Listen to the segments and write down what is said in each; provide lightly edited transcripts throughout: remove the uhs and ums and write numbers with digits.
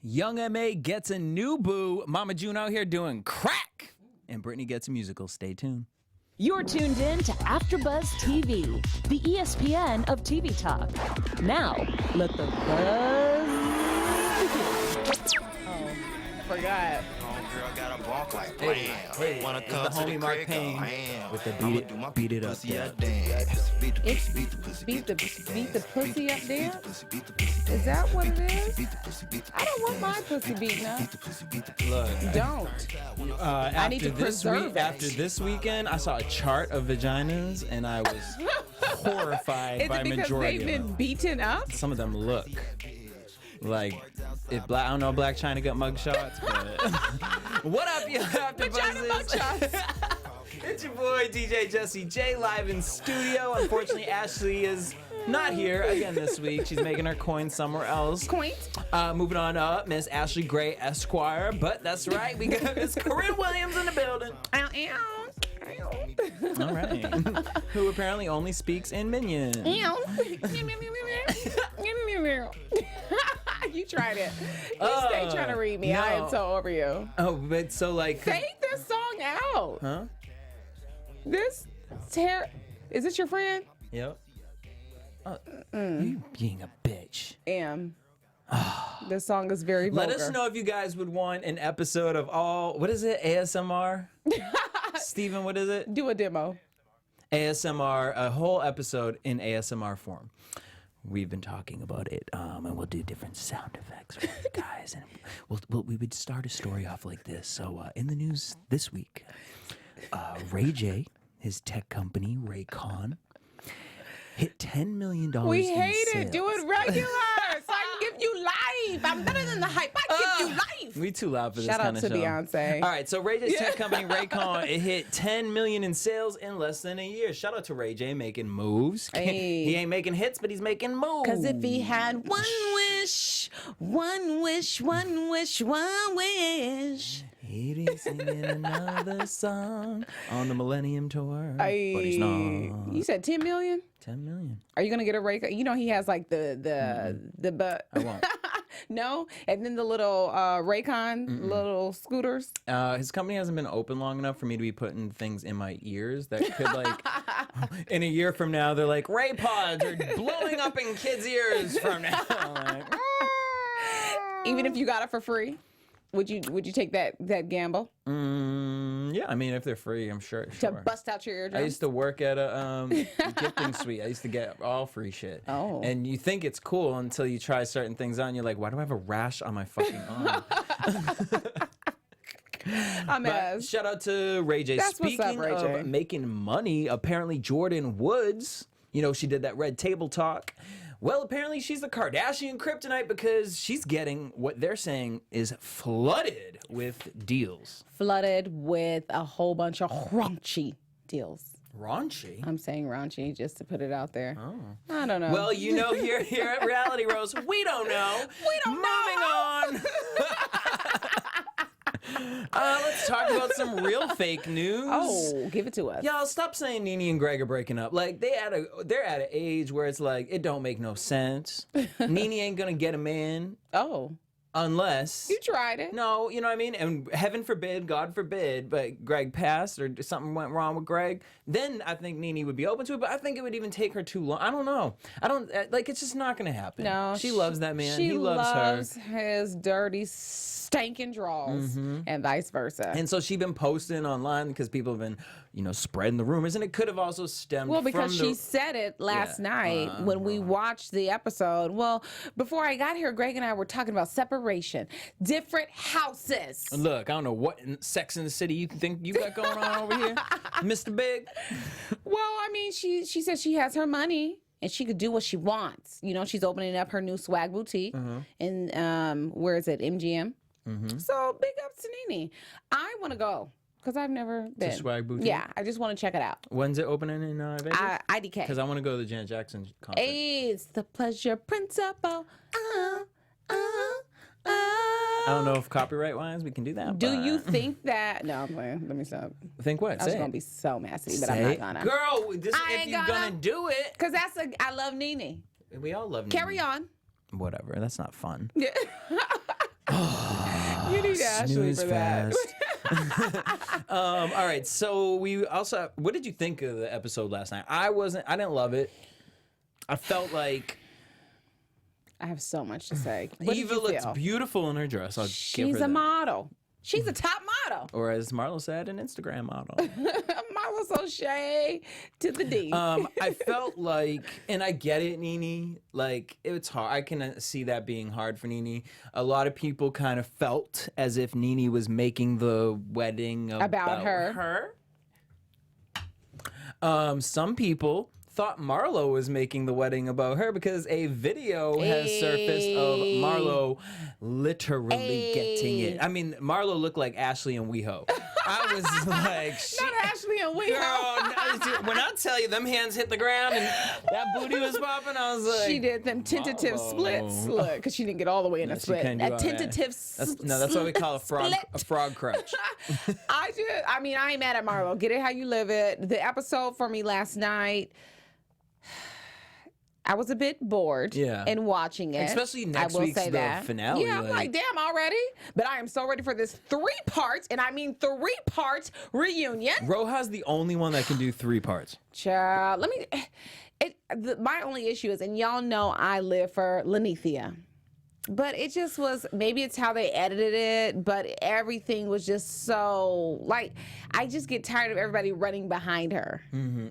Young M.A. gets a new boo. Mama June out here doing crack. And Britney gets a musical. Stay tuned. You're tuned in to AfterBuzz TV, the ESPN of TV talk. Now, let the buzz begin. Oh, forgot. Girl got a walk like Hey, wanna it's come the to homie the Mark crib, Payne go, with the I'ma beat it up pussy dance. dance. Beat the It's pussy, beat the pussy, beat the pussy up beat dance? the pussy, beat the pussy. Is that what it is? Beat the pussy, beat the I don't want my pussy beaten up. Beat the pussy, beat the pussy. Look, Don't. after need to this preserve week, it. after this weekend, I saw a chart of vaginas, and I was horrified Is by it because majority they've of been them. beaten up? Some of them look like if Black. I don't know, Black China got mug shots, but what up, you Vagina mug AfterBuzzers? shots. It's your boy DJ Jesse J live in studio. Unfortunately, Ashley is not here again this week. She's making her coin somewhere else. Quaint. Moving on up, Miss Ashley Gray Esquire. But that's right, we got Miss Corrinne Williams in the building. Ow, ow. Ow. All right. Who apparently only speaks in Minion. You tried it. You stay trying to read me. no. I am so over you. Oh, but so like. Take this song out. Huh? This is this your friend? Yep. You being a bitch. Am. This song is very vulgar. Let us know if you guys would want an episode of what is it? ASMR? Steven, what is it? Do a demo. ASMR, a whole episode in ASMR form. We've been talking about it, and we'll do different sound effects for you guys. And we would start a story off like this. So in the news this week, Ray J, his tech company, Raycon, hit $10 million We in hate sales. it. Do it regular so I can give you life. I'm better than the hype. I give you life. We too loud for this Shout kind out of to show. Beyonce. All right, so Ray J's tech company Raycon, it hit $10 million in sales in less than a year. Shout out to Ray J making moves. Hey. He ain't making hits, but he's making moves. Because if he had one wish, one wish, one wish, one wish. He'd be singing another song on the Millennium Tour, but he's not. You said 10 million? 10 million. Are you gonna get a Raycon? You know he has like the butt. I won't. No, and then the little Raycon little scooters. His company hasn't been open long enough for me to be putting things in my ears that could like, in a year from now, they're like, Ray Pods are blowing up in kids' ears from now. Like, Even if you got it for free, would you take that gamble yeah, I mean, if they're free, I'm sure. to bust out your eardrums? I used to work at a gifting suite. I used to get all free shit. Oh. And you think it's cool until you try certain things on. You're like, why do I have a rash on my fucking arm? I'm But as. shout out to Ray J. That's what's Speaking up, Ray J. of making money, apparently Jordan Woods, she did that Red Table Talk. Well, apparently she's the Kardashian kryptonite because she's getting what they're saying is flooded with deals. Flooded with a whole bunch of raunchy deals. Raunchy? I'm saying raunchy just to put it out there. Oh. I don't know. Well, here at Reality Rose, we don't know. We don't know. Moving on. Let's talk about some real fake news. Oh, give it to us. Y'all, stop saying Nene and Greg are breaking up. Like, they're at an age where it's like, it don't make no sense. Nene ain't gonna get a man Oh, unless... you tried it. No, you know what I mean? And heaven forbid, God forbid, but Greg passed or something went wrong with Greg, then I think Nene would be open to it, but I think it would even take her too long. I don't know. It's just not going to happen. No. She loves that man. She He loves her. his dirty, stinking draws and vice versa. And so she's been posting online because people have been, spreading the rumors, and it could have also stemmed Well, because from she said it last Yeah. night when we watched the episode. Well, before I got here, Greg and I were talking about separation, different houses. Look, I don't know what Sex in the City you think you got going on over here, Mr. Big. Well, I mean, she said she has her money and she could do what she wants. She's opening up her new swag boutique in where is it, MGM? So big ups to Nene. I want to go. Because I've never been. Swag Boutique? Yeah, I just want to check it out. When's it opening in Vegas? IDK. Because I want to go to the Janet Jackson concert. It's the pleasure principle. I don't know if copyright-wise we can do that. Do but- you think that? No, I'm playing. Let me stop. Think what? I was Say gonna it. be so messy, but Say I'm it. not gonna. Girl, this, I if ain't you're gonna. gonna do it, Cause I love Nene. we all love. Carry Nene. on. Whatever. That's not fun. Yeah. need Ashley Snooze for that. fast. All right. So we also. What did you think of the episode last night? I didn't love it. I felt like I have so much to say. What did Eva you looks feel? beautiful in her dress. I'll give She's her a that. model. She's a top model. Or as Marlo said, an Instagram model. Marlo's O'Shea to the D. I felt like, and I get it, Nene. Like, it's hard. I can see that being hard for Nene. A lot of people kind of felt as if Nene was making the wedding about her. Some people thought Marlo was making the wedding about her because a video has surfaced of Marlo literally getting it. I mean, Marlo looked like Ashley and WeHo. I was like, Not Ashley and WeHo. girl, when I tell you them hands hit the ground and that booty was popping, I was like, She did them tentative Marlo. splits. Look, because she didn't get all the way in a she split. couldn't do A all that. tentative that's what we call a frog split. crouch. I mean, I ain't mad at Marlo. Get it how you live it. The episode for me last night, I was a bit bored in watching it. Especially next I will week's say that. finale. Yeah, I'm like, damn, already? But I am so ready for this 3 parts, and I mean 3 parts reunion. Roja's the only one that can do 3 parts. Child, my only issue is, and y'all know I live for Lenithia. But it just was, maybe it's how they edited it, but everything was just so, like, I just get tired of everybody running behind her.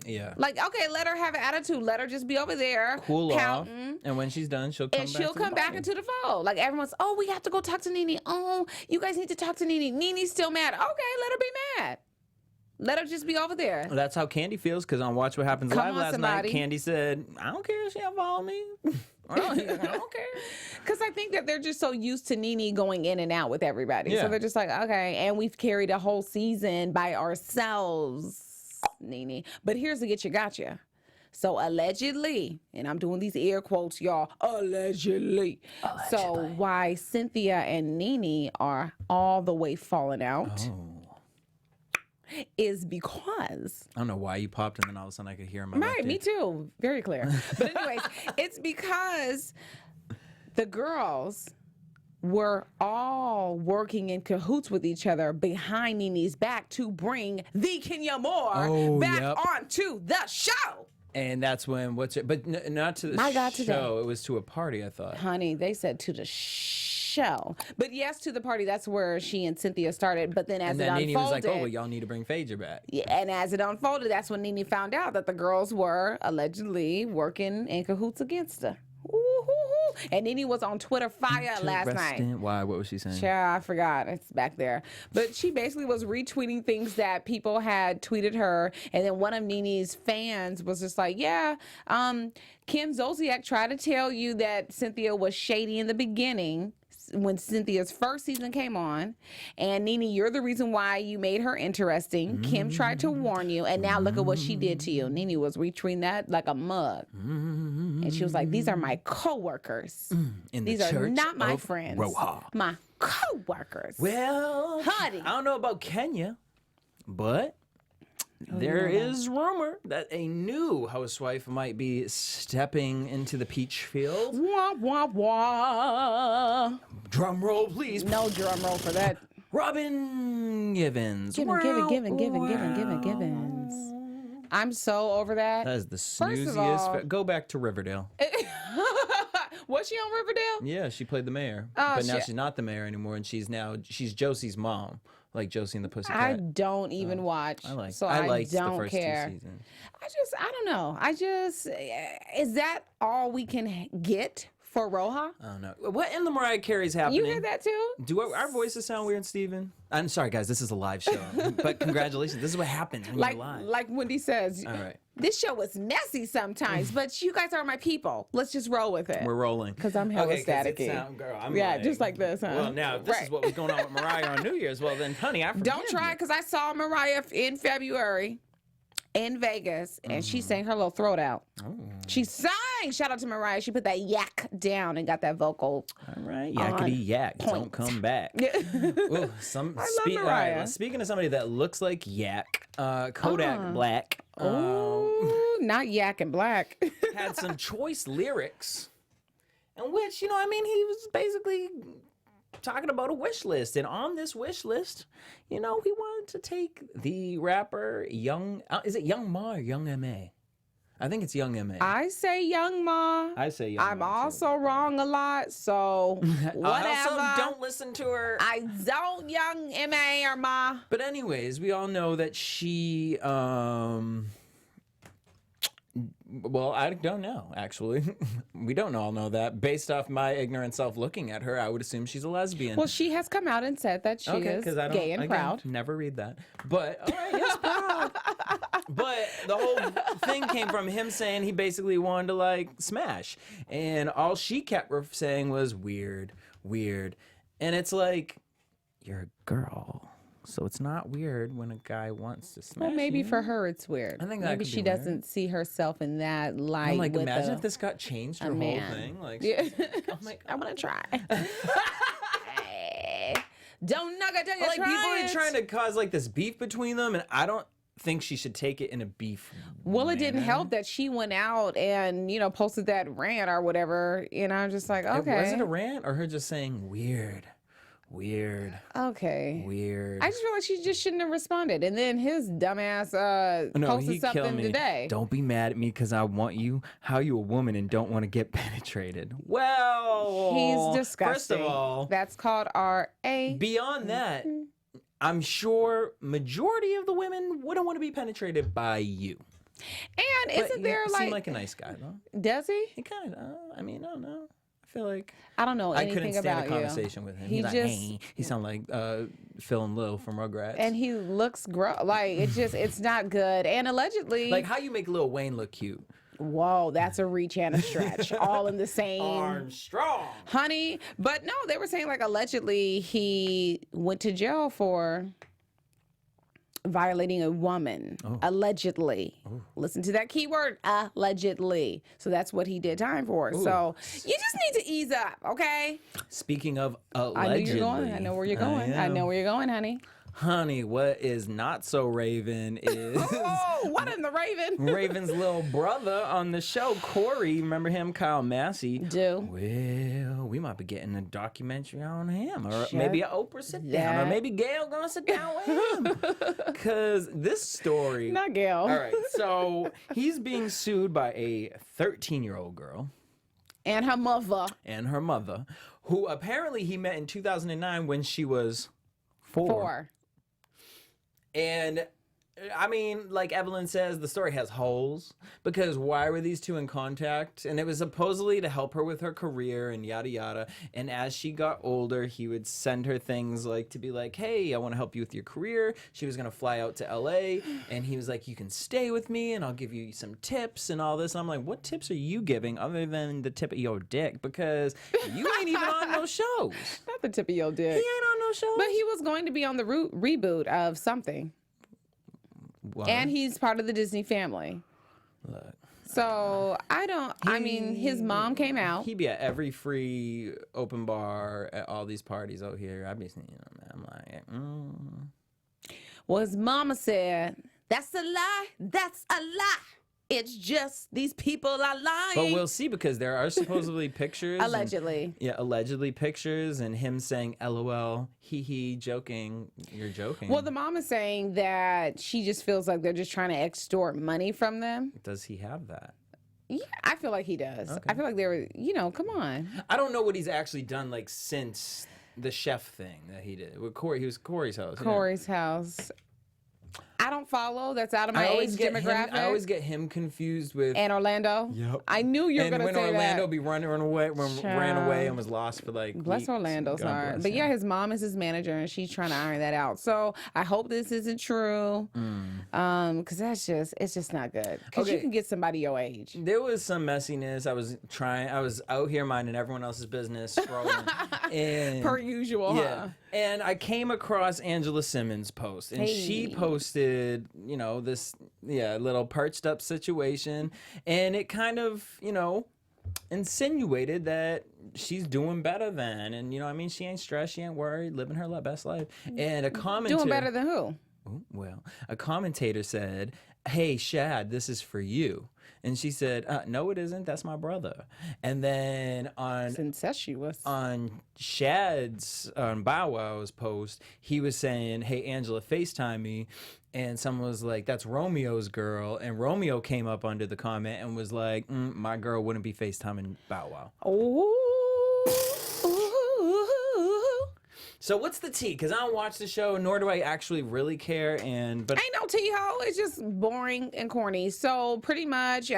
Yeah. Like, okay, let her have an attitude. Let her just be over there. Cool off. pouting, And when she's done, she'll come And back she'll to come the back party. into the fold. Like, everyone's, oh, we have to go talk to Nene. Oh, you guys need to talk to Nene. Nene's still mad. Okay, let her be mad. Let her just be over there. That's how Candy feels, because on Watch What Happens Come Live on, last somebody. night, Candy said, I don't care if she unfollow me. I don't care. Because I think that they're just so used to Nene going in and out with everybody. Yeah. So they're just like, okay. And we've carried a whole season by ourselves, Nene. But here's the get you gotcha. So allegedly, and I'm doing these air quotes, y'all, allegedly. So why Cynthia and Nene are all the way falling out is because... I don't know why you popped, and then all of a sudden I could hear him. Right, me too. Very clear. But anyways, it's because the girls were all working in cahoots with each other behind Nene's back to bring the Kenya Moore back onto the show. And that's when, but not to the My God, show. today. It was to a party, I thought. Honey, they said to the show. But yes, to the party, that's where she and Cynthia started. But then as And it then unfolded... Nene was like, oh, well, y'all need to bring Phaedra back. Yeah, and as it unfolded, that's when Nene found out that the girls were allegedly working in cahoots against her. Ooh-hoo-hoo. And Nene was on Twitter fire last night. Why? What was she saying? Child, I forgot. It's back there. But she basically was retweeting things that people had tweeted her. And then one of Nene's fans was just like, yeah, Kim Zolciak tried to tell you that Cynthia was shady in the beginning when Cynthia's first season came on. And Nene, you're the reason why you made her interesting. Kim tried to warn you. And now look at what she did to you. Nene was retweeting that like a mug. And she was like, these are my co-workers. In the These are church not my of friends. Roja. My co-workers. Well, Honey. I don't know about Kenya, but there is rumor that a new housewife might be stepping into the peach field. Wah, wah, wah. Drum roll, please. No drum roll for that. Robin Givens. Givens. I'm so over that. That is the First of snooziest. all- Go back to Riverdale. Was she on Riverdale? Yeah, she played the mayor, Oh, but now shit. she's not the mayor anymore, and she's Josie's mom, like Josie and the Pussycat. I don't even watch. I like. So I I liked don't the first care. 2 seasons. I don't know. Is that all we can get for Roja? I don't know what in the Mariah Carey's happening. You heard that too? Do our voices sound weird, Steven? I'm sorry, guys. This is a live show, but congratulations. This is what happens when you're live. Like Wendy says, All right. this show is messy sometimes, but you guys are my people. Let's just roll with it. We're rolling. Because I'm hella Okay, 'cause it staticky. girl, I'm Yeah, just like this, huh? Well, now if this is Right. what was going on with Mariah on New Year's. Well, then, honey, I forgive Don't try you. because I saw Mariah in February in Vegas and she sang her little throat out. She sang. Shout out to Mariah. She put that yak down and got that vocal. All right, yakety yak, don't point. come back. Ooh, Mariah. Speaking of somebody that looks like Yak, Kodak Black Ooh, not yak and black. had some choice lyrics, in which he was basically talking about a wish list. And on this wish list, you know, he wanted to take the rapper Young, is it Young Ma or Young M.A.? I think it's Young M.A. I say Young Ma. I say Young I'm Ma, too. also wrong a lot, so whatever. Also, don't listen to her. I don't Young M.A. or Ma. But anyways, we all know that she, well, I don't know, actually. We don't all know that. Based off my ignorant self looking at her, I would assume she's a lesbian. Well, she has come out and said that she is gay and proud. Never read that. But, all right, yes, proud. But the whole thing came from him saying he basically wanted to, like, smash. And all she kept saying was weird, weird. And it's like, you're a girl. So it's not weird when a guy wants to smash Well, maybe you. for her it's weird. I think that maybe could she be weird. doesn't see herself in that light. I'm like, with imagine a, if this got changed, her whole man. thing. Like, Yeah. I'm like, I want to try. Hey, don't knock it till you like try people it. are trying to cause like this beef between them, and I don't think she should take it in a beef. Well, it didn't manner. help that she went out and, you know, posted that rant or whatever. And I'm just like, okay. Was it a rant or her just saying weird, weird, Okay. weird? I just feel like she just shouldn't have responded. And then his dumbass No, posted he killed something me. today. Don't be mad at me because I want you. How you a woman and don't want to get penetrated? Well, He's disgusting. First of all, That's called R.A. beyond that, I'm sure majority of the women wouldn't want to be penetrated by you. And isn't But there you like, seem like a nice guy though? does he? He kind of. I mean, I don't know. I feel like I don't know I anything couldn't stand about a conversation with him. He He's like, just- hey. He sound like Phil and Lil from Rugrats. And he looks gross. Like, it's not good. And allegedly, like how you make Lil Wayne look cute. whoa, that's a reach and a stretch. All in the same. Armstrong. Honey. But no, they were saying like allegedly he went to jail for violating a woman. Allegedly. Listen to that keyword, allegedly. So that's what he did time for. So you just need to ease up, okay? Speaking of I know allegedly, you're going. I know where you're going. I know where you're going, honey. Honey, what is not so Raven is Oh, what in the Raven? Raven's little brother on the show, Corey. Remember him, Kyle Massey? Do. Well, we might be getting a documentary on him, or maybe an Oprah sit down, or that- maybe Gail gonna sit down with him. Because this story. Not Gail. All right, so he's being sued by a 13-year-old girl And her mother. and her mother, who apparently he met in 2009 when she was 4. And I mean, like Evelyn says, the story has holes because why were these two in contact? And it was supposedly to help her with her career and yada yada. And as she got older, he would send her things like to be like, hey, I want to help you with your career. She was going to fly out to LA and he was like, you can stay with me and I'll give you some tips and all this. And I'm like, what tips are you giving other than the tip of your dick? Because you ain't even on no shows. Not the tip of your dick. He ain't on no shows. But he was going to be on the reboot of something. What? And he's part of the Disney family. Look. So I mean, his mom came out. He'd be at every free open bar at all these parties out here. I'd be seeing him. I'm like, Well, his mama said, that's a lie. That's a lie. It's just these people are lying. But we'll see because there are supposedly pictures. Allegedly. Allegedly pictures and him saying LOL, hee hee, joking. You're joking. Well, the mom is saying that she just feels like they're just trying to extort money from them. Does he have that? Yeah, I feel like he does. I feel like they were, come on. I don't know what he's actually done like since the chef thing that he did with Corey. He was Corey's house. yeah. Corey's house. I don't follow. That's out of my age demographic. I always get him confused with. And Orlando. Yep. I knew you were And going to when say Orlando that. be ran away and was lost for like Bless weeks. Orlando's God heart. bless But him. yeah, his mom is his manager and she's trying to iron that out. So I hope this isn't true. Because it's just not good. Because you Okay. can get somebody your age. There was some messiness. I was out here minding everyone else's business, scrolling. And Per usual, yeah. huh? And I came across Angela Simmons' post, and she Hey. posted, this little perched up situation, and it kind of, insinuated that she's doing better than, and she ain't stressed, she ain't worried, living her best life. And a commentator Doing better than who? Well, a commentator said hey, Shad, this is for you. And she said, no, it isn't. That's my brother. And then Incestuous. on Shad's, on Bow Wow's post, he was saying, hey, Angela, FaceTime me. And someone was like, that's Romeo's girl. And Romeo came up under the comment and was like, my girl wouldn't be FaceTiming Bow Wow. Oh. So what's the tea? Because I don't watch the show, nor do I actually really care. But Ain't no tea ho. It's just boring and corny. So pretty much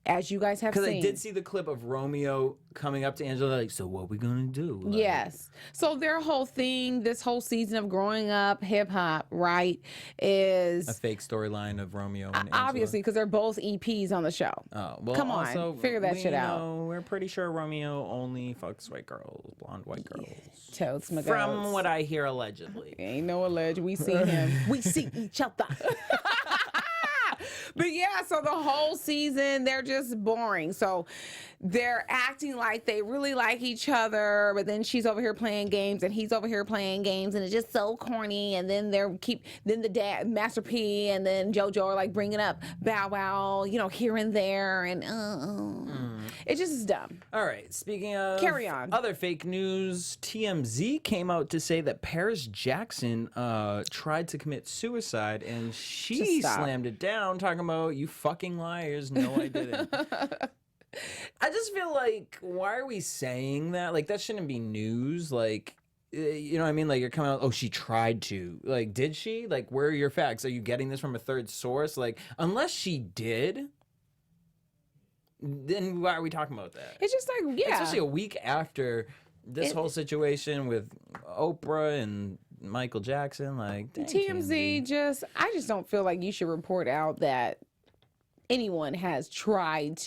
as you guys have seen. Because I did see the clip of Romeo coming up to Angela like, so what we gonna do? Like, yes. So their whole thing, this whole season of growing up hip hop, right, is a fake storyline of Romeo and Angela. obviously because they're both EPs on the show. Oh, well, Come on, also, figure that shit out. We're pretty sure Romeo only fucks white girls, blonde white girls. Totes my From goats. what I hear, allegedly. Ain't no alleged. We see him. We see each other. But yeah, so the whole season, they're just boring. So they're acting like they really like each other, but then she's over here playing games and he's over here playing games, and it's just so corny. And then then the dad, Master P, and then JoJo are like bringing up Bow Wow, here and there, and it just is dumb. All right, speaking of Carry on. Other fake news, TMZ came out to say that Paris Jackson tried to commit suicide, and she Just stop. slammed it down, talking about, you fucking liars, no I didn't. I just feel like, why are we saying that? Like, that shouldn't be news. Like, you know what I mean? Like, you're coming out, oh, she tried to. Like, did she? Like, where are your facts? Are you getting this from a third source? Like, unless she did, then why are we talking about that? It's just like, yeah. Especially a week after this whole situation with Oprah and Michael Jackson. Like, dang, TMZ I just don't feel like you should report out that anyone has tried.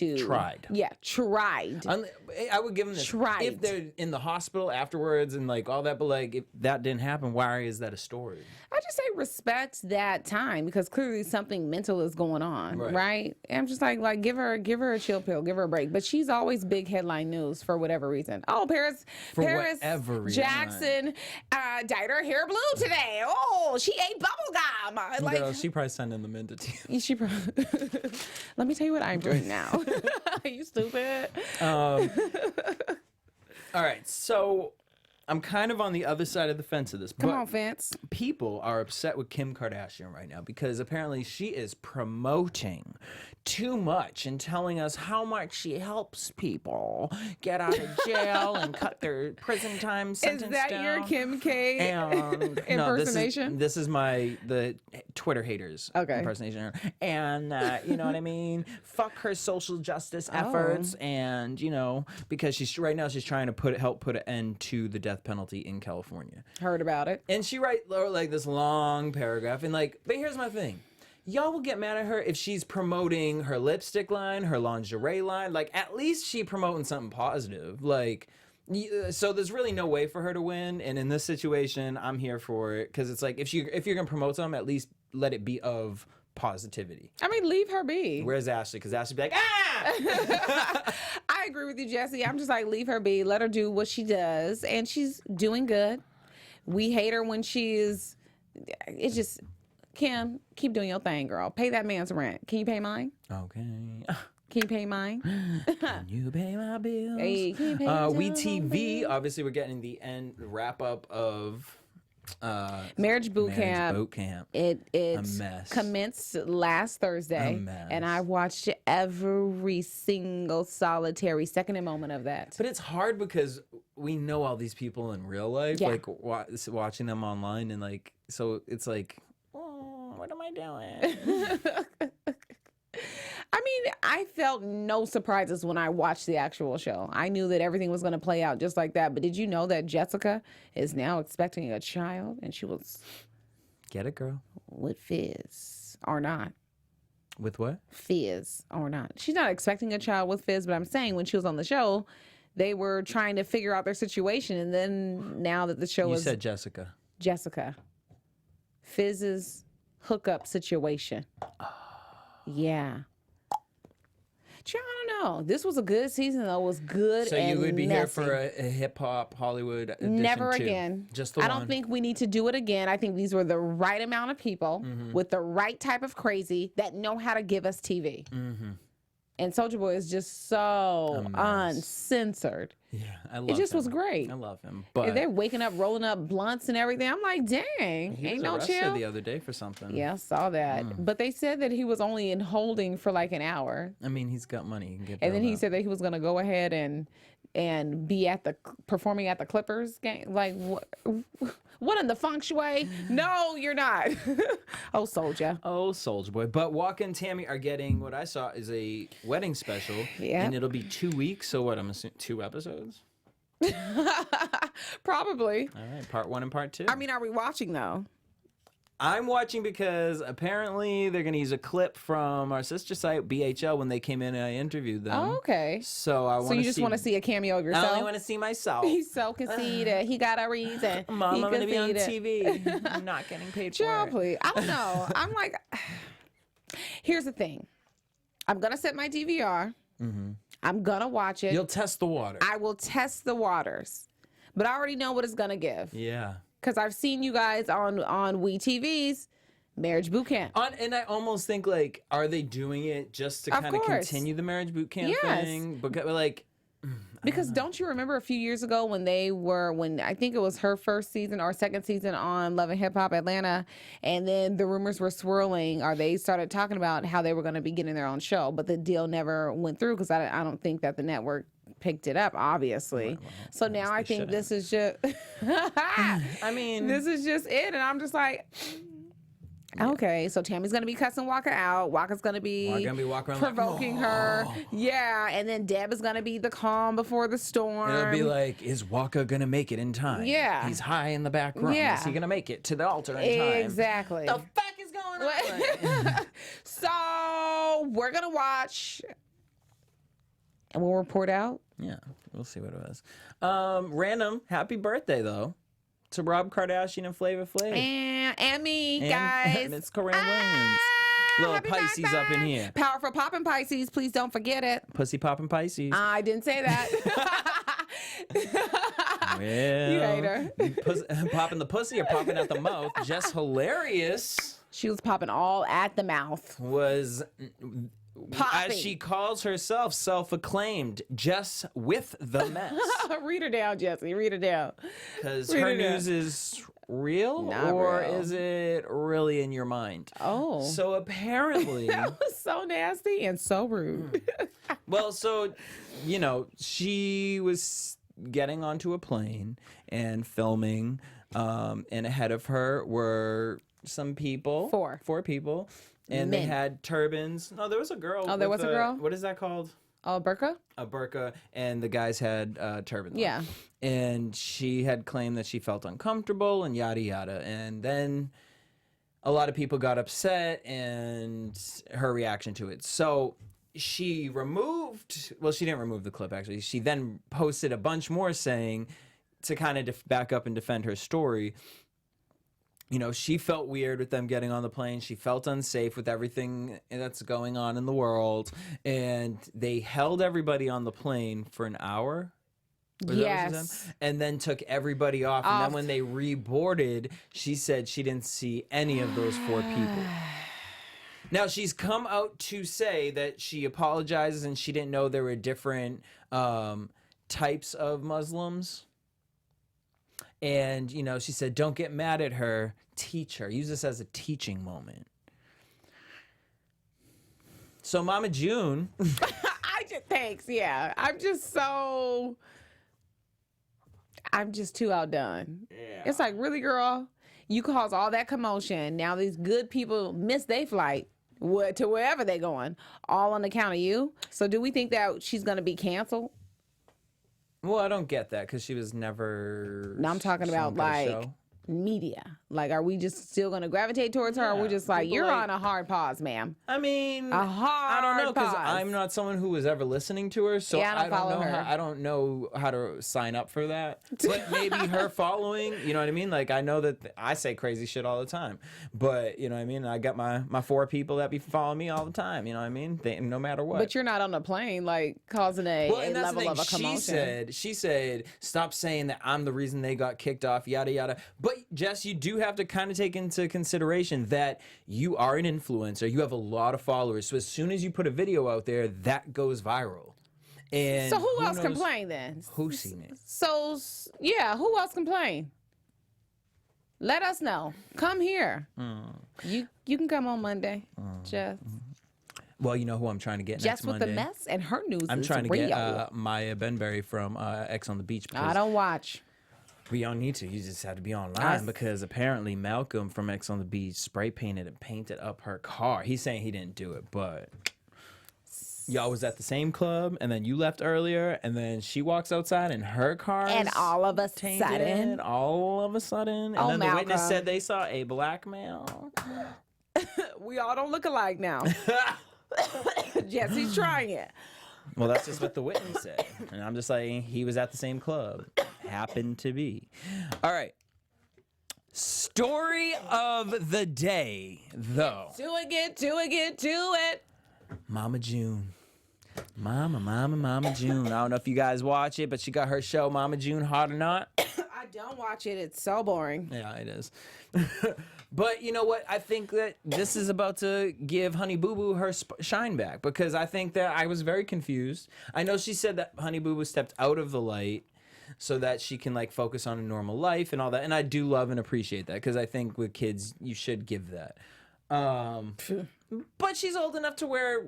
Yeah, tried. I would give them this. Tried. If they're in the hospital afterwards and like all that, but like if that didn't happen, why is that a story? I just say respect that time because clearly something mental is going on, right? And I'm just like give her a chill pill, give her a break. But she's always big headline news for whatever reason. Oh, Paris whatever reason, Jackson dyed her hair blue today. Oh, she ate bubble gum. Girl, she probably sending them into tea. She probably. Let me tell you what I'm doing now. You stupid. All right, so I'm kind of on the other side of the fence of this. Come on, fence. People are upset with Kim Kardashian right now because apparently she is promoting too much and telling us how much she helps people get out of jail and cut their prison time sentence down. Is that your Kim K And impersonation? No, this is the Twitter haters impersonation. And you know what I mean? Fuck her social justice efforts, and because she's trying to help put an end to the death penalty in California. Heard about it. And she wrote like this long paragraph, and but here's my thing. Y'all will get mad at her if she's promoting her lipstick line, her lingerie line. Like, at least she promoting something positive. Like, so there's really no way for her to win. And in this situation, I'm here for it. Because it's like, if you're going to promote something, at least let it be of positivity. I mean, leave her be. Where's Ashley? Because Ashley be like, ah! I agree with you, Jesse. I'm just like, leave her be. Let her do what she does. And she's doing good. We hate her when it's just... Kim, keep doing your thing, girl. Pay that man's rent. Can you pay mine? Okay. Can you pay mine? Can you pay my bills? Hey, can you pay We TV, obviously we're getting the wrap up of Marriage Boot Camp. It a mess. Commenced last Thursday. A mess. And I watched every single solitary second and moment of that. But it's hard because we know all these people in real life, Yeah. like watching them online, and like, so it's like, what am I doing? I mean, I felt no surprises when I watched the actual show. I knew that everything was going to play out just like that. But did you know that Jessica is now expecting a child? And she was... Get it, girl. With Fizz or not. With what? Fizz or not. She's not expecting a child with Fizz, but I'm saying when she was on the show, they were trying to figure out their situation. And then now that the show You said Jessica. Jessica. Fizz's hookup situation. Yeah. I don't know. This was a good season, though. It was good. So and you would be messy. here for a hip hop Hollywood edition Never too? again. Just the I one. don't think we need to do it again. I think these were the right amount of people with the right type of crazy that know how to give us TV. And Soulja Boy is just so uncensored. Yeah, I love It just him. was great. I love him. And But they're waking up, rolling up blunts and everything. I'm like, dang, he ain't was no arrested chill. the other day for something. Yeah, I saw that. But they said that he was only in holding for like an hour. I mean, he's got money. He can get And then bailed he out. said that he was going to go ahead and be at the performing at the Clippers game. Like, what in the feng shui? No, you're not. Oh, Soulja. Oh, Soulja Boy. But Walk and Tammy are getting what I saw is a wedding special. Yeah. And it'll be 2 weeks. So what? I'm assuming 2 episodes? Probably. All right. Part 1 and part 2. I mean, are we watching though? I'm watching because apparently they're going to use a clip from our sister site, BHL, when they came in and I interviewed them. Oh, okay. So I want to So you just want to see a cameo of I yourself? only want to see myself. He's so conceited. He got a reason. Mom, He I'm going to be on conceited. TV. I'm not getting paid for Child, it. please. I don't know. I'm like, here's the thing. I'm going to set my DVR. I'm going to watch it. You'll test the water. I will test the waters. But I already know what it's going to give. Yeah. Because I've seen you guys on WeTV's Marriage Boot Camp. And I almost think, like, are they doing it just to Of kind of course. continue the marriage boot camp Yes. thing? Because, like, Because don't you remember a few years ago when I think it was her first season or second season on Love and Hip Hop Atlanta, and then the rumors were swirling, or they started talking about how they were going to be getting their own show, but the deal never went through because I don't think that the network picked it up, obviously. So now I think this is just, I mean, this is just it, and I'm just like. Okay, so Tammy's gonna be cussing Walker out. Walker's gonna be, Walker gonna be walking around like, provoking her. Yeah, and then Deb is gonna be the calm before the storm. it'll be like, is Walker going to make it in time? Yeah. He's high in the back room. Yeah. Is he going to make it to the altar in time? Exactly. The fuck is going on? So we're gonna watch, and we'll report out. Yeah, we'll see what it was. Random happy birthday, though, to Rob Kardashian and Flavor Flav. And Emmy, And guys. Miss Corrinne Williams. Little Happy Pisces up in here. Powerful poppin' Pisces. Please don't forget it. Pussy popping Pisces. I didn't say that. Well, You hate her. Popping the pussy or popping at the mouth. Jess Hilarious She was popping all at the mouth. was, Popping. as she calls herself, self-acclaimed, Jess with the mess. Read her down, Jesse. Read her down. Because Read her it down. news is real, Not or real. is it really in your mind? Oh. So apparently, That was so nasty and so rude. well, so, she was getting onto a plane and filming, and ahead of her were some people. Four people. And they Men. had turbans. No, there was a girl. Oh, there with was a girl? What is that called? Oh, Burka? A burqa, and the guys had turbans on. Yeah. And she had claimed that she felt uncomfortable and yada yada. And then a lot of people got upset and her reaction to it. So she she didn't remove the clip actually. She then posted a bunch more saying, to kind of back up and defend her story, she felt weird with them getting on the plane. She felt unsafe with everything that's going on in the world. And they held everybody on the plane for an hour. Was that what she Yes. said? And then took everybody off. And then when they reboarded, she said she didn't see any of those 4 people. Now, she's come out to say that she apologizes and she didn't know there were different types of Muslims. And, she said, don't get mad at her, teach her. Use this as a teaching moment. So Mama June. Thanks. Yeah. I'm just too outdone. Yeah. It's like, really, girl? You cause all that commotion. Now these good people miss their flight to wherever they're going, all on account of you. So do we think that she's going to be canceled? Well, I don't get that because she was never. No, I'm talking about shown for the like show. media. Like, are we just still going to gravitate towards her? Or we're just like, you're on a hard pause, ma'am. I mean, A hard I don't know because pause. I'm not someone who was ever listening to her, so Yeah, I don't follow know her. I don't know how to sign up for that. But maybe her following, you know what I mean? Like I know that I say crazy shit all the time, but you know what I mean. I got my 4 people that be following me all the time. You know what I mean? No matter what. But you're not on the plane, like, causing a And that's the level thing. of a commotion. She said, stop saying that I'm the reason they got kicked off, yada, yada. But, Jess, you do have to kind of take into consideration that you are an influencer. You have a lot of followers. So as soon as you put a video out there, that goes viral. And So who else knows complained then? Who's seen it? So, yeah, who else complained? Let us know. Come here. You can come on Monday, Jess. Well, you know who I'm trying to get Jess next with Monday? the mess and her news I'm is trying to real. get Maya Benberry from X on the Beach. I Because don't watch. we don't need to. You just have to be online because apparently Malcolm from X on the Beach spray painted and painted up her car. He's saying he didn't do it, but y'all was at the same club, and then you left earlier, and then she walks outside in her car. And all of a tainted, sudden, all of a sudden, and Oh, then the witness Malcolm. said they saw a black male. we all don't look alike now. Jesse's trying it. Well, that's just what the witness said. And I'm just like, he was at the same club. Happened to be. All right. Story of the day, though. Do it. Mama June. Mama June. I don't know if you guys watch it, but she got her show, Mama June, Hot or Not. I don't watch it. It's so boring. Yeah, it is. But you know what? I think that this is about to give Honey Boo Boo her shine back because I think that I was very confused. I know she said that Honey Boo Boo stepped out of the light so that she can like focus on a normal life and all that. And I do love and appreciate that because I think with kids, you should give that. But she's old enough to where,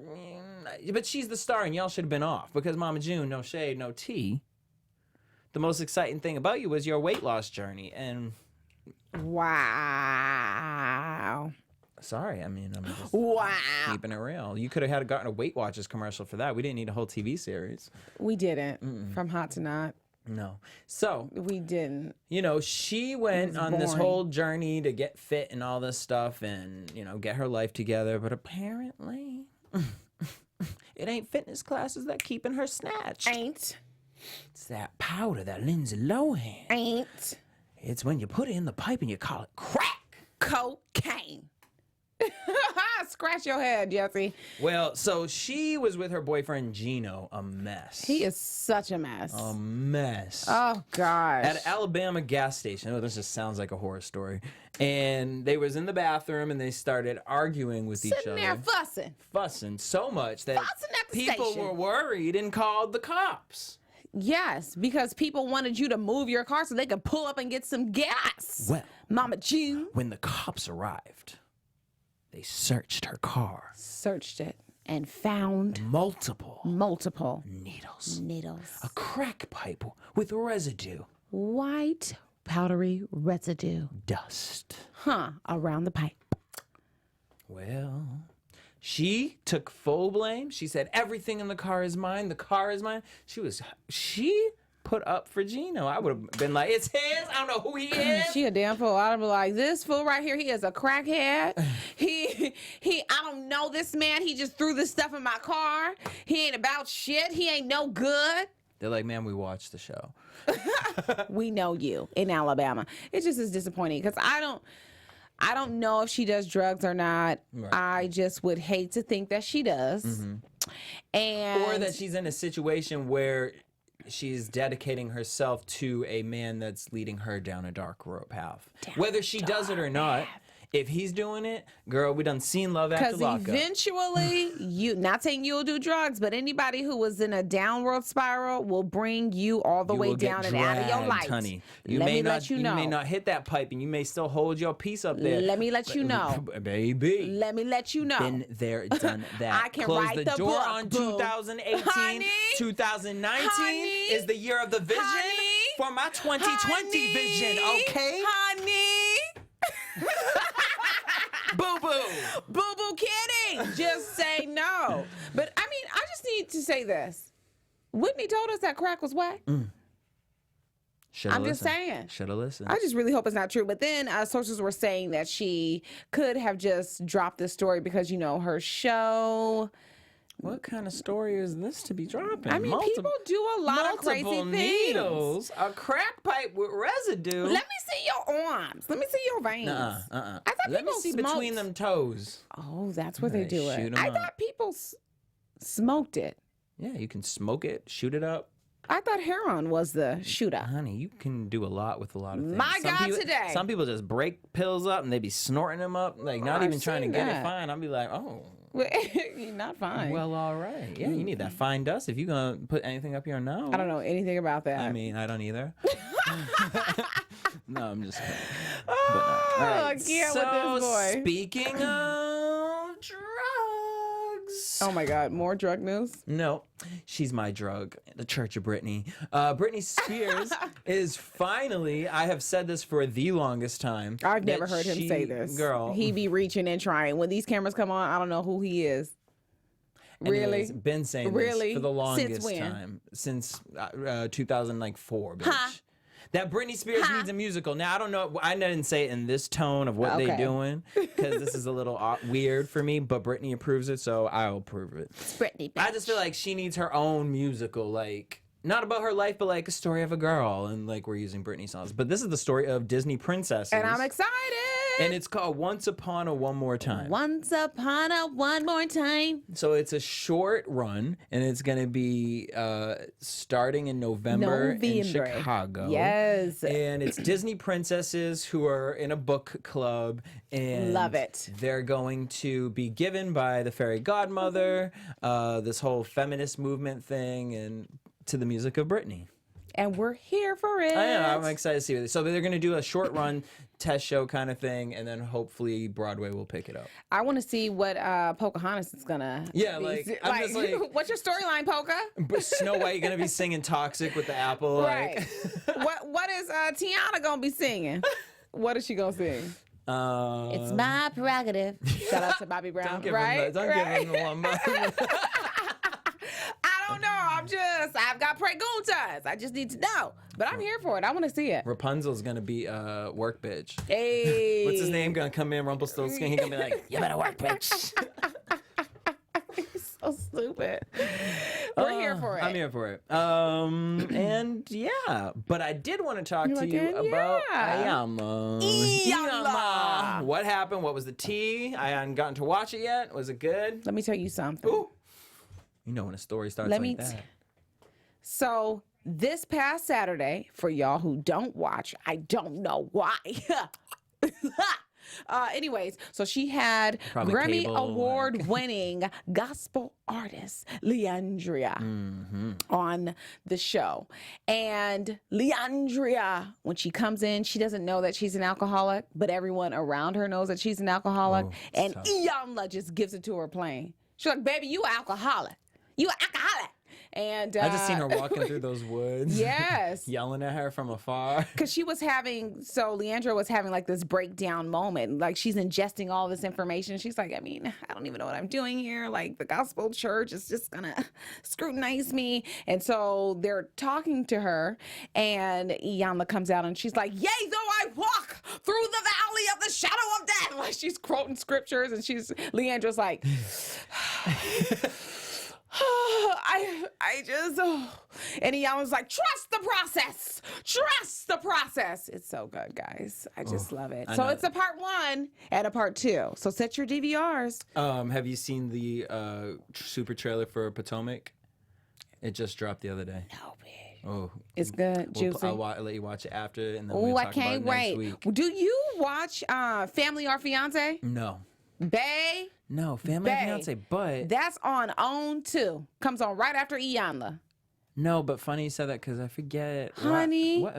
but she's the star and y'all should have been off because Mama June, no shade, no tea. The most exciting thing about you was your weight loss journey and... Wow. Sorry, I mean, I'm just Wow. keeping it real. You could have gotten a Weight Watchers commercial for that. We didn't need a whole TV series. We didn't. From hot to not. No. So, We didn't. you know, she went was on this boring. whole journey to get fit and all this stuff and, you know, get her life together. But apparently, it ain't fitness classes that keeping her snatched. Ain't. It's that powder, that Lindsay Lohan. Ain't. It's when you put it in the pipe and you call it crack. Cocaine. Scratch your head, Jesse. Well, so she was with her boyfriend Gino, a mess. He is such a mess. A mess. Oh, gosh. At an Alabama gas station. Oh, this just sounds like a horror story. And they was in the bathroom and they started arguing with each Sitting other. there fussing. Fussing so much that Fussing at the people station. were worried and called the cops. Yes, because people wanted you to move your car so they could pull up and get some gas. Well, Mama June when the cops arrived, they searched her car. searched it and found Multiple multiple needles. needles. A crack pipe with residue. White powdery residue. Dust. Around the pipe. Well, she took full blame. She said, everything in the car is mine. The car is mine. She put up for Gino. I would have been like, it's his. I don't know who he is. She a damn fool. I'd be like, this fool right here, he is a crackhead. I don't know this man. He just threw this stuff in my car. He ain't about shit. He ain't no good. They're like, man, we watched the show. We know you in Alabama. It just is disappointing because I don't know if she does drugs or not. Right. I just would hate to think that she does. And Or that she's in a situation where she's dedicating herself to a man that's leading her down a dark road path. Whether she does it or not, if he's doing it, girl, we done seen Love After because Lockup. eventually, not saying you'll do drugs, but anybody who was in a downward spiral will bring you all the You way will get down and out of your dragged, life. honey. Let me let you know. You may not hit that pipe, and you may still hold your piece up there. Let me let you know. Baby. Let me let you know. Been there, done that. I can Close write the the door book, on boo. 2018. Honey? 2019 Honey? is the year of the vision Honey? for my 2020 vision, okay? Honey. Boo-boo. Boo-boo kidding. Just say no. But, I mean, I just need to say this. Whitney told us that crack was whack. I'm just saying. Should have listened. I just really hope it's not true. But then sources were saying that she could have just dropped this story because, her show. What kind of story is this to be dropping? I mean, people do a lot of crazy multiple things. needles, a crack pipe with residue. Let me see your arms. Let me see your veins. I thought Let me people see smoked. between them toes. Oh, that's where they do shoot it. 'em I up. thought people smoked it. Yeah, you can smoke it, shoot it up. I thought heroin was the shooter. Honey, you can do a lot with a lot of things. My God, today. Some people just break pills up and they be snorting them up, like not I've even trying to seen get that. it fine. I'll be like, oh, You're not fine. well, all right. Yeah, you need that fine dust if you're going to put anything up your nose. I don't know anything about that. I mean, I don't either. No, I'm just kidding. Oh, All right, I can't so with this boy. Speaking of drugs. Oh my God, more drug news? No, she's my drug. The Church of Britney. Britney Spears is finally, I have said this for the longest time. I've that never heard him say this. Girl. He be reaching and trying. When these cameras come on, I don't know who he is. Really? Anyways, been saying Really? this for the Since longest when? time. Since 2004, bitch. Huh? That Britney Spears needs a musical. Now, I don't know. I didn't say it in this tone of what they Okay. doing because this is a little weird for me, but Britney approves it, so I'll approve it. Britney, I just feel like she needs her own musical, like, not about her life, but like a story of a girl, and like we're using Britney songs. But this is the story of Disney princesses. And I'm excited. And it's called Once Upon a One More Time. Once upon a one more time. So it's a short run, and it's going to be starting in November in Chicago. Yes. And it's Disney princesses who are in a book club. And Love it. They're going to be given by the fairy godmother this whole feminist movement thing and to the music of Britney. And we're here for it. I am. I'm excited to see it. So they're going to do a short run test show kind of thing, and then hopefully Broadway will pick it up. I want to see what Pocahontas is gonna. Yeah, be. like, I'm just like- what's your storyline, Poca? But Snow White going to be singing Toxic with the apple. Right. Like, what is Tiana gonna be singing? What is she gonna sing? It's my prerogative. Shout out to Bobby Brown. Don't give right? him the, don't give him the one month. I don't know. I've got preguntas. I just need to know. But I'm here for it. I want to see it. Rapunzel's going to be work bitch. Hey. What's his name? Going to come in, Rumpelstiltskin. He's going to be like, you better work, bitch. So stupid. We're here for it. I'm here for it. And yeah, but I did want to talk to you and about yeah. Iyanla. Iyanla. What happened? What was the tea? I hadn't gotten to watch it yet. Was it good? Let me tell you something. Ooh. You know when a story starts Let like me that. So this past Saturday, for y'all who don't watch, I don't know why. Anyways, so she had Probably Grammy cable, Award-winning gospel artist Leandria on the show. And Leandria, when she comes in, she doesn't know that she's an alcoholic, but everyone around her knows that she's an alcoholic. Oh, and tough. Iyanla just gives it to her plain. She's like, baby, you an alcoholic. You an alcoholic. And I just seen her walking through those woods. Yes. Yelling at her from afar. Because she was having, so Leandra was having like this breakdown moment. Like she's ingesting all this information. She's like, I mean, I don't even know what I'm doing here. Like the gospel church is just going to scrutinize me. And so they're talking to her and Iyanla comes out and she's like, yea, though I walk through the valley of the shadow of death. Like she's quoting scriptures and Leandra's like, and Iyanla's like, trust the process. Trust the process. It's so good, guys. I just love it. So know. it's a part 1 and a part 2. So set your DVRs. Have you seen the super trailer for Potomac? It just dropped the other day. No, bitch. Oh, It's good, juicy. I'll let you watch it after, and then Oh, we'll I talk can't about it wait. next week. Do you watch Family or Fiance? No, Bae? no, Family and Bae. Fiance, but That's on OWN 2. Comes on right after Iyanla. no, but funny you said that because I forget. Honey. what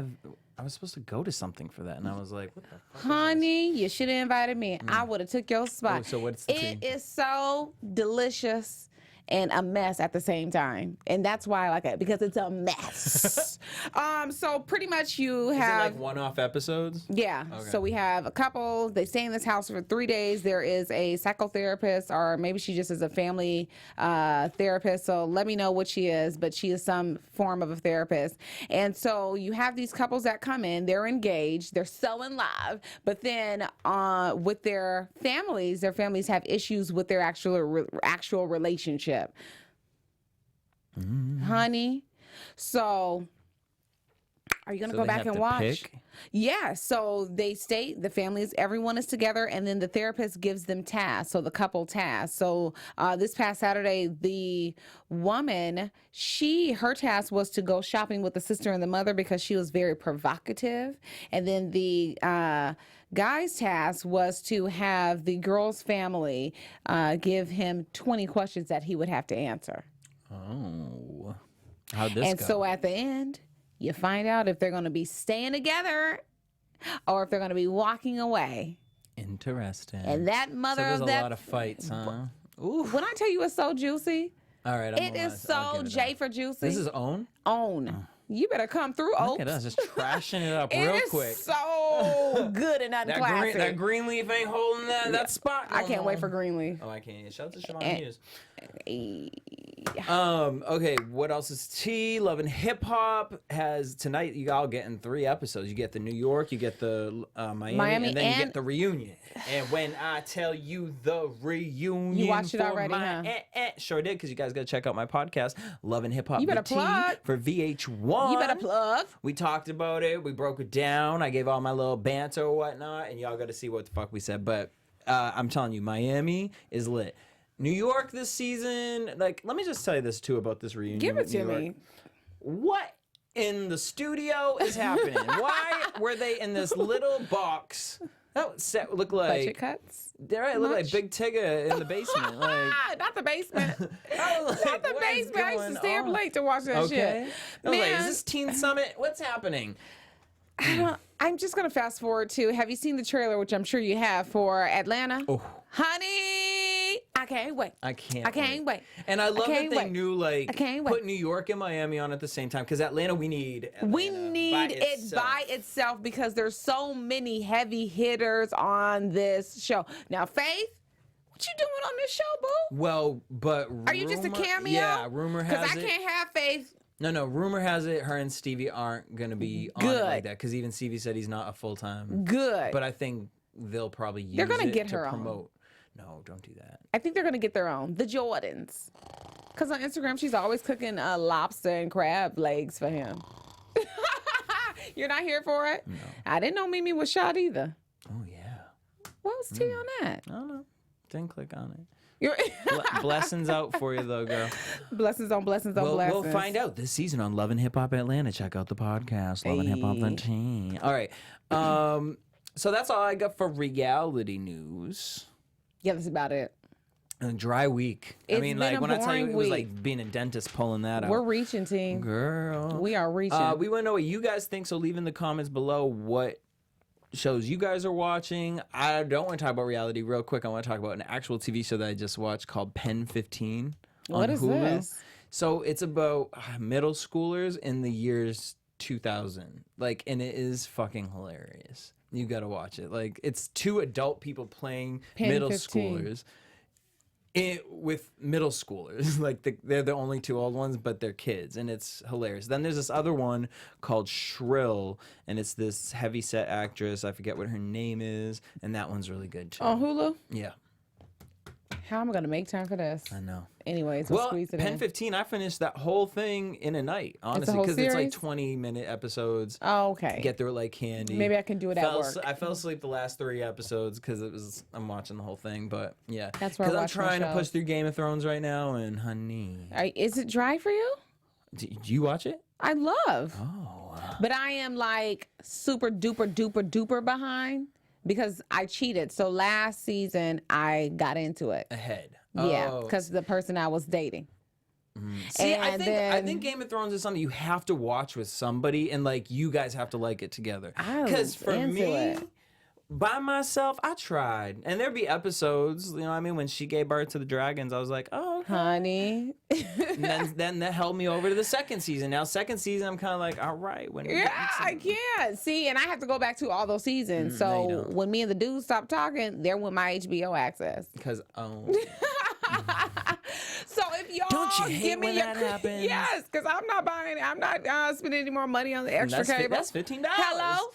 I was supposed to go to something for that, and I was like, what the fuck? Honey, you should have invited me. I would have took your spot. Oh, so what's the It tea? is so delicious and a mess at the same time. And that's why I like it, because it's a mess. So pretty much you Is it have... like one-off episodes? Yeah. Okay. So we have a couple. They stay in this house for 3 days. There is a psychotherapist, or maybe she just is a family therapist. So let me know what she is, but she is some form of a therapist. And so you have these couples that come in. They're engaged. They're so in love. But then with their families have issues with their actual relationship. Honey. So are you going to So go they back have and to watch? pick? Yeah. So they stay, the families, everyone is together, and then the therapist gives them tasks. So the couple tasks. So this past Saturday, the woman, her task was to go shopping with the sister and the mother because she was very provocative. And then the guy's task was to have the girl's family give him 20 questions that he would have to answer. Oh. How'd this And go? so at the end, you find out if they're going to be staying together or if they're going to be walking away. Interesting. And that so mother there's of a that... lot of fights, huh? Ooh. When I tell you it's so juicy, All right. it is so J for juicy. This is OWN? OWN. You better come through, Look Oaks. at us, just trashing it up It real is quick. so good and unclassic. That green leaf ain't holding that spot. I no can't wait more. for Greenleaf. Oh, I can't. Shout out to Siobhan And- Hughes. Okay, what else is tea? Love and Hip Hop has tonight. You all getting 3 episodes. You get the New York, you get the Miami, and then you get the reunion. And when I tell you the reunion, You watched it for already, my huh? Sure did, because you guys got to check out my podcast, Love and Hip Hop. You better the Tea plug. for VH1. You better plug. We talked about it. We broke it down. I gave all my little banter or whatnot, and y'all got to see what the fuck we said. But I'm telling you, Miami is lit. New York this season, like, let me just tell you this too about this reunion. Give it with to New York. me. What in the studio is happening? Why were they in this little box? That set looked like Budget cuts. they look like Much? Big Tigger in the basement. Like, Not the basement. I was like, Not the what is basement. I used to going stay up on? late to watch that Okay. shit. I was like, Man. is this Teen Summit? What's happening? I'm just going to fast forward to, have you seen the trailer, which I'm sure you have, for Atlanta? Oh. Honey, I can't wait. I can't. I can't wait. And I love that can't they wait. knew, like, I can't wait. put New York and Miami on at the same time, because Atlanta, we need We Atlanta need by it itself. by itself because there's so many heavy hitters on this show. Now, Faith, what you doing on this show, boo? Well, but Are you just a rumor- cameo? Yeah, rumor has Because I it. can't have Faith. No, rumor has it her and Stevie aren't going to be on it Good. like that, because even Stevie said he's not a full-time. Good. But I think they'll probably use They're gonna it get to her on. promote. No, don't do that. I think they're going to get their own. The Jordans. Because on Instagram, she's always cooking lobster and crab legs for him. You're not here for it? No. I didn't know Mimi was shot either. Oh, yeah. What was tea on that? I don't know. Didn't click on it. You're Blessings out for you, though, girl. blessings on blessings on blessings. We'll find out this season on Love and Hip Hop Atlanta. Check out the podcast, Love and Hip Hop the Teen. All right. So that's all I got for reality news. Yeah, that's about it. A dry week. I It's mean, been like, a when I tell you boring it was week. like being a dentist pulling that out. We're reaching, team. Girl. We are reaching. We want to know what you guys think, so leave in the comments below what shows you guys are watching. I don't want to talk about reality real quick. I want to talk about an actual TV show that I just watched called Pen 15 on What is Hulu. this? So it's about middle schoolers in the years 2000. Like, and it is fucking hilarious. You got to watch it. Like, it's 2 adult people playing Pen middle 15. schoolers. With middle schoolers, like they're the only 2 old ones, but they're kids, and it's hilarious. Then there's this other one called Shrill, and it's this heavyset actress. I forget what her name is, and that one's really good too. On Hulu? Yeah, How am I going to make time for this? I know. Anyways, we'll Well, squeeze it Pen in. 15, I finished that whole thing in a night, honestly, whole because it's like series? 20-minute episodes. Oh, okay. Get through it like candy. Maybe I can do it at work. I fell asleep the last 3 episodes because I'm watching the whole thing. But yeah, That's where I because I'm watch my trying to push shows. through Game of Thrones right now, and honey, Is it dry for you? do you watch it? I love. Oh, But I am like super duper duper duper behind because I cheated. So last season I got into it. ahead. Yeah, Oh. because the person I was dating. See, I and think then- Game of Thrones is something you have to watch with somebody, and like you guys have to like it together. I Because was for into me, it. by myself, I tried. And there'd be episodes, you know what I mean, when she gave birth to the dragons, I was like, oh, okay. Honey. And then that held me over to the second season. Now, second season, I'm kind of like, all right. I can't. See, and I have to go back to all those seasons. no, you So don't. when me and the dudes stopped talking, there went my HBO access. Because, So if y'all Don't you hate give me when your that happens? Yes, because I'm not spending any more money on the extra cable. That's $15. Hello?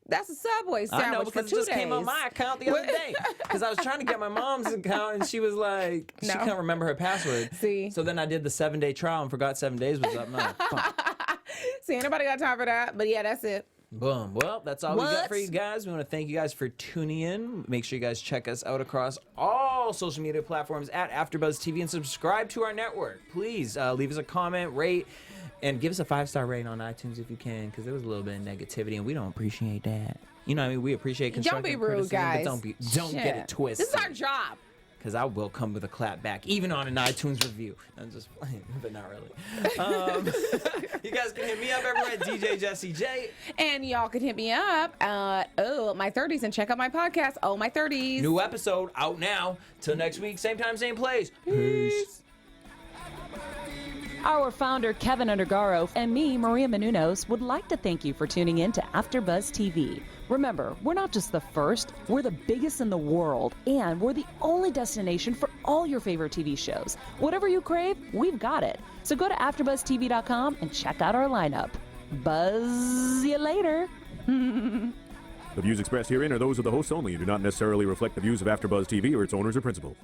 That's a Subway sandwich I know, for because 2 it just days. came on my account the other day. Because I was trying to get my mom's account, and she was like, she No. couldn't remember her password. See? So then I did the 7-day trial and forgot 7 days was up. No, fuck. See, ain't nobody got time for that. But yeah, that's it. Boom. Well, that's all we got What? for you guys. We want to thank you guys for tuning in. Make sure you guys check us out across all social media platforms at AfterBuzz TV and subscribe to our network. Please leave us a comment, rate, and give us a 5-star rating on iTunes if you can, because there was a little bit of negativity, and we don't appreciate that. You know what I mean? We appreciate Don't constructive be rude, criticism, guys. but don't get Shit. it twisted. This is our job. Because I will come with a clap back, even on an iTunes review. I'm just playing, but not really. You guys can hit me up everywhere at DJ Jesse J. And y'all can hit me up at my 30s and check out my podcast, Oh My 30s. New episode out now. Till next week, same time, same place. Peace. Our founder, Keven Undergaro, and me, Maria Menounos, would like to thank you for tuning in to AfterBuzz TV. Remember, we're not just the first, we're the biggest in the world, and we're the only destination for all your favorite TV shows. Whatever you crave, we've got it. So go to AfterBuzzTV.com and check out our lineup. Buzz you later. The views expressed herein are those of the hosts only and do not necessarily reflect the views of AfterBuzz TV or its owners or principals.